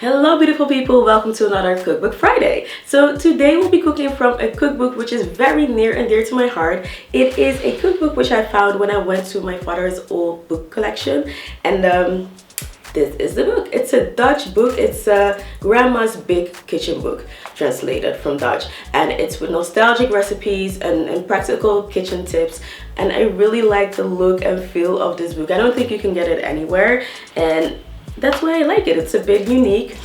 Hello beautiful people, welcome to another Cookbook Friday. So today we'll be cooking from a cookbook which is very near and dear to my heart. It is a cookbook which I found when I went to my father's old book collection, and this is the book. It's a Dutch book. It's Grandma's Big Kitchen Book, translated from Dutch, and it's with nostalgic recipes and practical kitchen tips. And I really like the look and feel of this book. I don't think you can get it anywhere, and that's why I like it. It's a bit unique.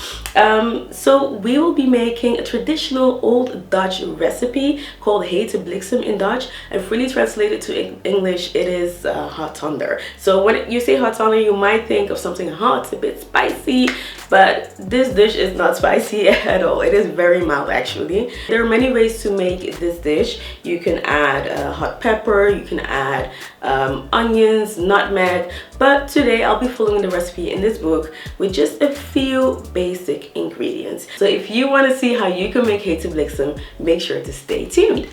So we will be making a traditional old Dutch recipe called hete bliksem in Dutch, and freely translated to English it is hot thunder. So when you say hot thunder, you might think of something hot, a bit spicy, but this dish is not spicy at all. It is very mild actually. There are many ways to make this dish. You can add hot pepper, you can add onions, nutmeg, but today I'll be following the recipe in this book with just a few basic ingredients. So if you want to see how you can make hete bliksem, make sure to stay tuned.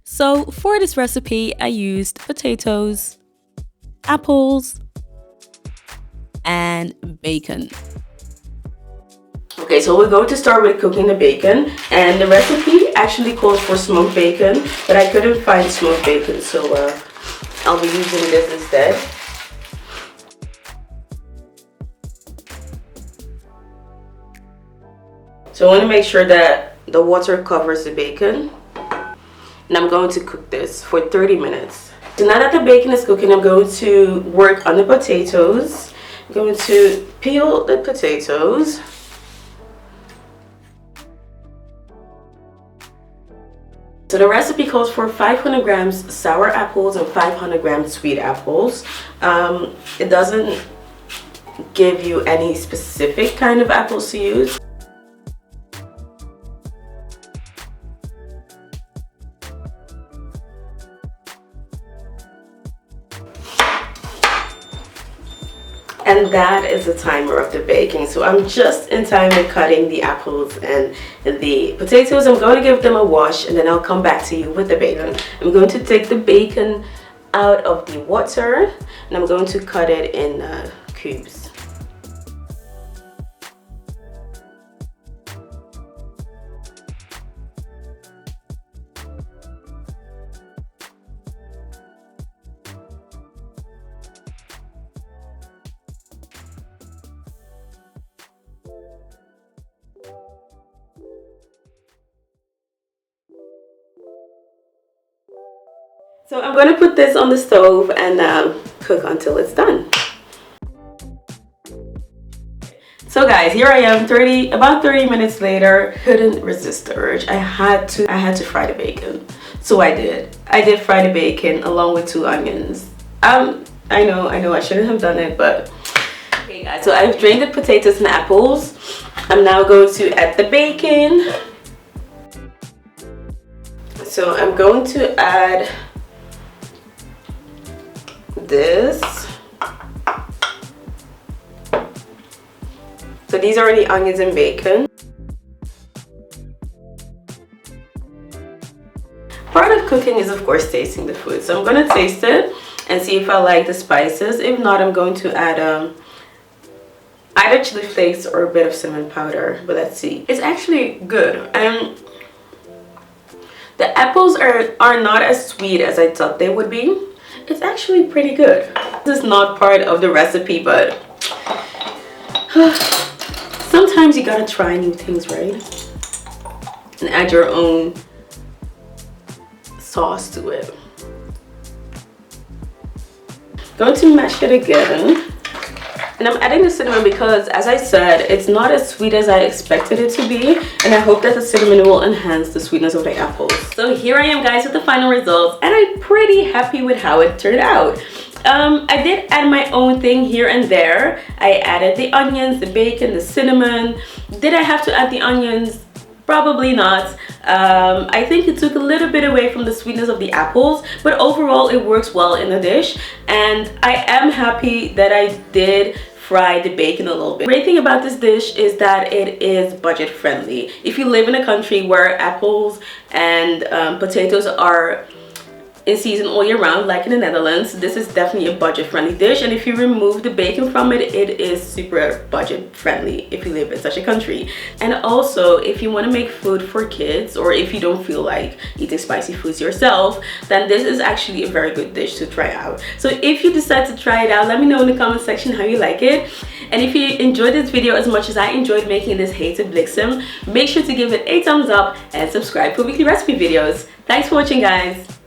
So for this recipe I used potatoes, apples, and bacon. Okay, so we're going to start with cooking the bacon, and the recipe actually calls for smoked bacon, but I couldn't find smoked bacon, so I'll be using this instead. So I want to make sure that the water covers the bacon, and I'm going to cook this for 30 minutes. So now that the bacon is cooking, I'm going to work on the potatoes. I'm going to peel the potatoes. So the recipe calls for 500 grams sour apples and 500 grams sweet apples. It doesn't give you any specific kind of apples to use. And that is the timer of the baking. So I'm just in time with cutting the apples and the potatoes. I'm going to give them a wash, and then I'll come back to you with the bacon. I'm going to take the bacon out of the water, and I'm going to cut it in cubes. So I'm going to put this on the stove and cook until it's done. So guys, here I am about 30 minutes later. Couldn't resist the urge. I had to fry the bacon. So I did fry the bacon along with 2 onions. I know I shouldn't have done it, but okay guys, so I've drained the potatoes and apples. I'm now going to add the bacon. So I'm going to add this. So these are the onions and bacon. Part of cooking is of course tasting the food. So I'm going to taste it and see if I like the spices. If not, I'm going to add either chili flakes or a bit of cinnamon powder. But let's see. It's actually good. And the apples are not as sweet as I thought they would be. It's actually pretty good. This is not part of the recipe, but sometimes you gotta try new things, right? And add your own sauce to it. Going to mash it again. And I'm adding the cinnamon because, as I said, it's not as sweet as I expected it to be, and I hope that the cinnamon will enhance the sweetness of the apples. So here I am guys with the final results, and I'm pretty happy with how it turned out. I did add my own thing here and there. I added the onions, the bacon, the cinnamon. Did I have to add the onions? Probably not. I think it took a little bit away from the sweetness of the apples, but overall it works well in the dish, and I am happy that I did fry the bacon a little bit. The great thing about this dish is that it is budget friendly. If you live in a country where apples and potatoes are in season all year round, like in the Netherlands. This is definitely a budget friendly dish, and if you remove the bacon from it, it is super budget friendly if you live in such a country. And also, if you want to make food for kids, or if you don't feel like eating spicy foods yourself, then this is actually a very good dish to try out. So if you decide to try it out, let me know in the comment section how you like it. And if you enjoyed this video as much as I enjoyed making this hete bliksem, make sure to give it a thumbs up and subscribe for weekly recipe videos. Thanks for watching, guys.